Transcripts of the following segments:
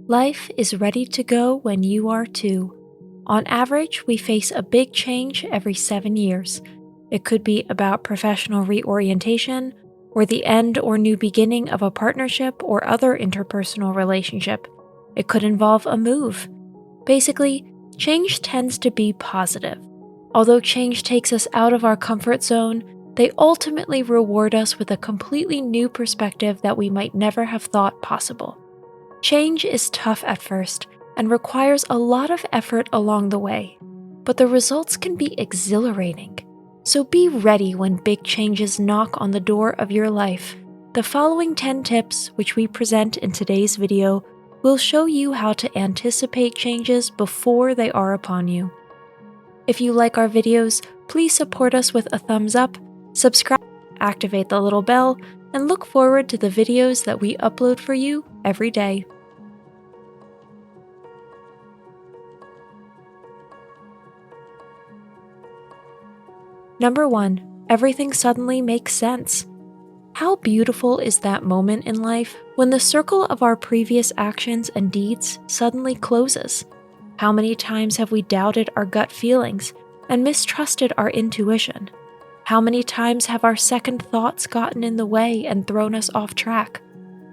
Life is ready to go when you are too. On average, we face a big change every 7 years. It could be about professional reorientation, or the end or new beginning of a partnership or other interpersonal relationship. It could involve a move. Basically, change tends to be positive. Although change takes us out of our comfort zone, they ultimately reward us with a completely new perspective that we might never have thought possible. Change is tough at first and requires a lot of effort along the way, but the results can be exhilarating. So be ready when big changes knock on the door of your life. The following 10 tips, which we present in today's video, will show you how to anticipate changes before they are upon you. If you like our videos, please support us with a thumbs up, subscribe, activate the little bell, and look forward to the videos that we upload for you every day. Number 1. Everything suddenly makes sense. How beautiful is that moment in life when the circle of our previous actions and deeds suddenly closes? How many times have we doubted our gut feelings and mistrusted our intuition? How many times have our second thoughts gotten in the way and thrown us off track?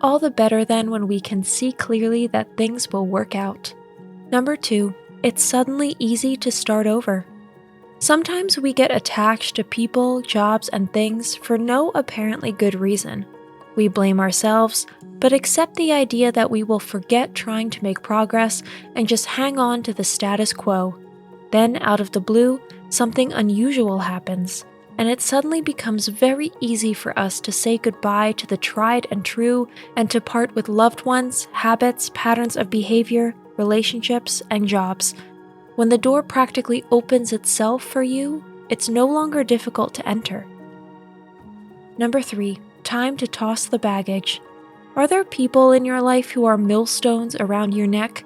All the better then when we can see clearly that things will work out. Number 2, it's suddenly easy to start over. Sometimes we get attached to people, jobs, and things for no apparently good reason. We blame ourselves, but accept the idea that we will forget trying to make progress and just hang on to the status quo. Then, out of the blue, something unusual happens, and it suddenly becomes very easy for us to say goodbye to the tried and true and to part with loved ones, habits, patterns of behavior, relationships, and jobs. When the door practically opens itself for you, it's no longer difficult to enter. Number 3, time to toss the baggage. Are there people in your life who are millstones around your neck?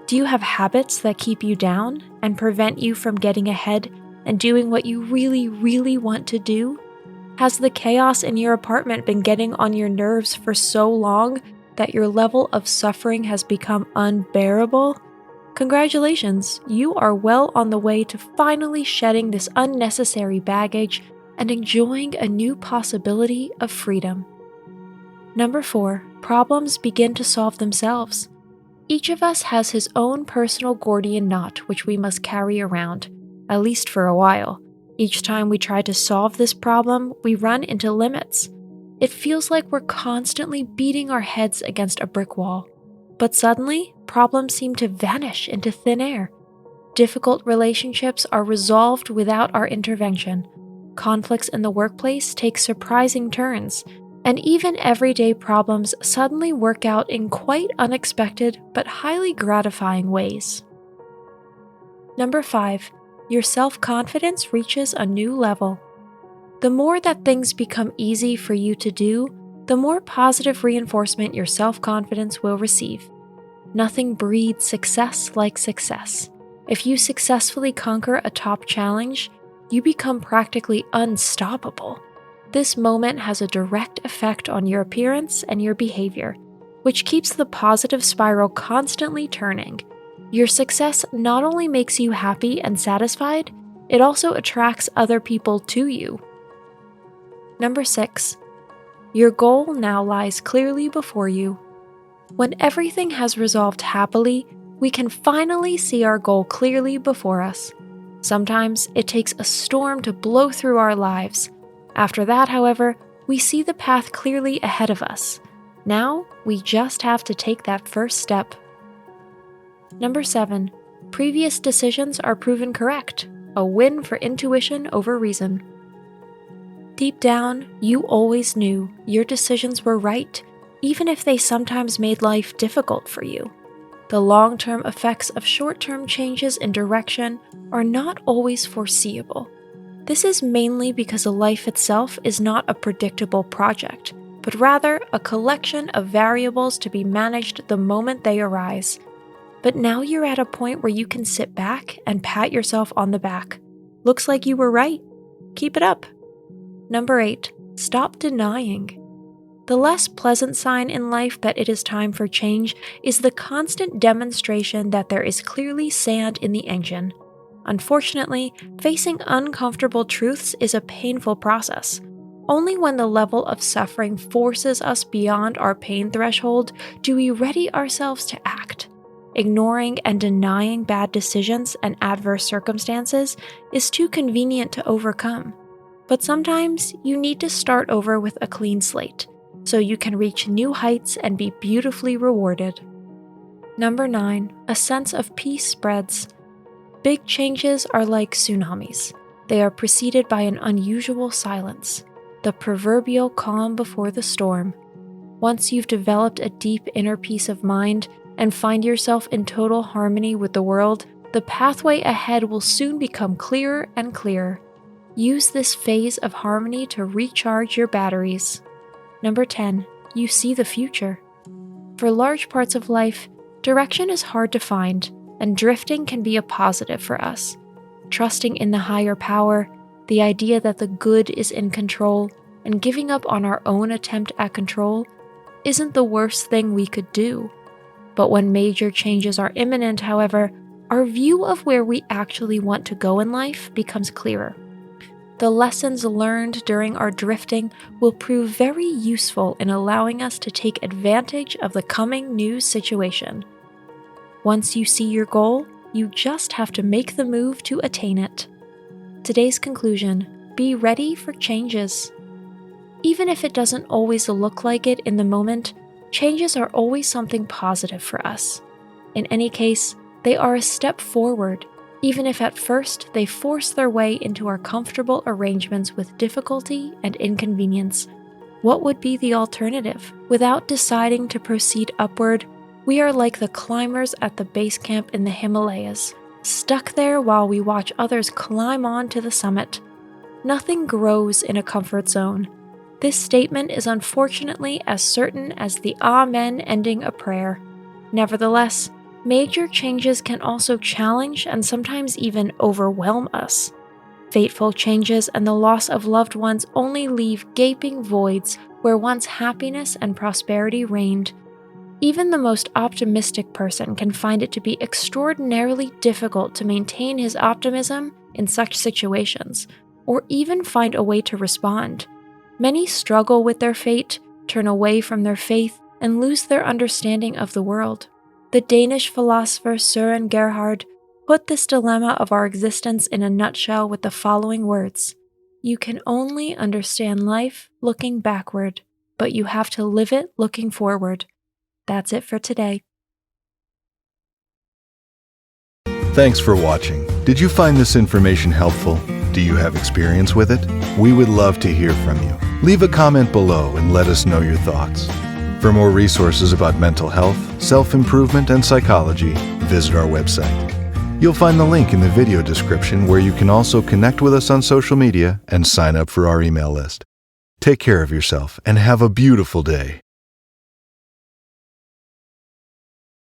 Do you have habits that keep you down and prevent you from getting ahead and doing what you really, really want to do? Has the chaos in your apartment been getting on your nerves for so long that your level of suffering has become unbearable? Congratulations, you are well on the way to finally shedding this unnecessary baggage and enjoying a new possibility of freedom. Number 4, problems begin to solve themselves. Each of us has his own personal Gordian knot which we must carry around, at least for a while. Each time we try to solve this problem, we run into limits. It feels like we're constantly beating our heads against a brick wall. But suddenly, problems seem to vanish into thin air. Difficult relationships are resolved without our intervention. Conflicts in the workplace take surprising turns, and even everyday problems suddenly work out in quite unexpected but highly gratifying ways. Number 5, your self-confidence reaches a new level. The more that things become easy for you to do, the more positive reinforcement your self-confidence will receive. Nothing breeds success like success. If you successfully conquer a top challenge, you become practically unstoppable. This moment has a direct effect on your appearance and your behavior, which keeps the positive spiral constantly turning. Your success not only makes you happy and satisfied, it also attracts other people to you. Number 6, your goal now lies clearly before you. When everything has resolved happily, we can finally see our goal clearly before us. Sometimes it takes a storm to blow through our lives. After that, however, we see the path clearly ahead of us. Now, we just have to take that first step. Number 7, previous decisions are proven correct. A win for intuition over reason. Deep down, you always knew your decisions were right, even if they sometimes made life difficult for you. The long-term effects of short-term changes in direction are not always foreseeable. This is mainly because life itself is not a predictable project, but rather a collection of variables to be managed the moment they arise. But now you're at a point where you can sit back and pat yourself on the back. Looks like you were right. Keep it up. Number 8, stop denying. The less pleasant sign in life that it is time for change is the constant demonstration that there is clearly sand in the engine. Unfortunately, facing uncomfortable truths is a painful process. Only when the level of suffering forces us beyond our pain threshold do we ready ourselves to act. Ignoring and denying bad decisions and adverse circumstances is too convenient to overcome. But sometimes you need to start over with a clean slate, so you can reach new heights and be beautifully rewarded. Number 9, a sense of peace spreads. Big changes are like tsunamis. They are preceded by an unusual silence, the proverbial calm before the storm. Once you've developed a deep inner peace of mind and find yourself in total harmony with the world, the pathway ahead will soon become clearer and clearer. Use this phase of harmony to recharge your batteries. Number 10, you see the future. For large parts of life, direction is hard to find, and drifting can be a positive for us. Trusting in the higher power, the idea that the good is in control, and giving up on our own attempt at control isn't the worst thing we could do. But when major changes are imminent, however, our view of where we actually want to go in life becomes clearer. The lessons learned during our drifting will prove very useful in allowing us to take advantage of the coming new situation. Once you see your goal, you just have to make the move to attain it. Today's conclusion: be ready for changes. Even if it doesn't always look like it in the moment, changes are always something positive for us. In any case, they are a step forward, even if at first they force their way into our comfortable arrangements with difficulty and inconvenience. What would be the alternative? Without deciding to proceed upward, we are like the climbers at the base camp in the Himalayas, stuck there while we watch others climb on to the summit. Nothing grows in a comfort zone. This statement is unfortunately as certain as the Amen ending a prayer. Nevertheless, major changes can also challenge and sometimes even overwhelm us. Fateful changes and the loss of loved ones only leave gaping voids where once happiness and prosperity reigned. Even the most optimistic person can find it to be extraordinarily difficult to maintain his optimism in such situations, or even find a way to respond. Many struggle with their fate, turn away from their faith, and lose their understanding of the world. The Danish philosopher Søren Gerhard put this dilemma of our existence in a nutshell with the following words: "You can only understand life looking backward, but you have to live it looking forward." That's it for today. Thanks for watching. Did you find this information helpful? Do you have experience with it? We would love to hear from you. Leave a comment below and let us know your thoughts. For more resources about mental health, self-improvement, and psychology, visit our website. You'll find the link in the video description where you can also connect with us on social media and sign up for our email list. Take care of yourself and have a beautiful day.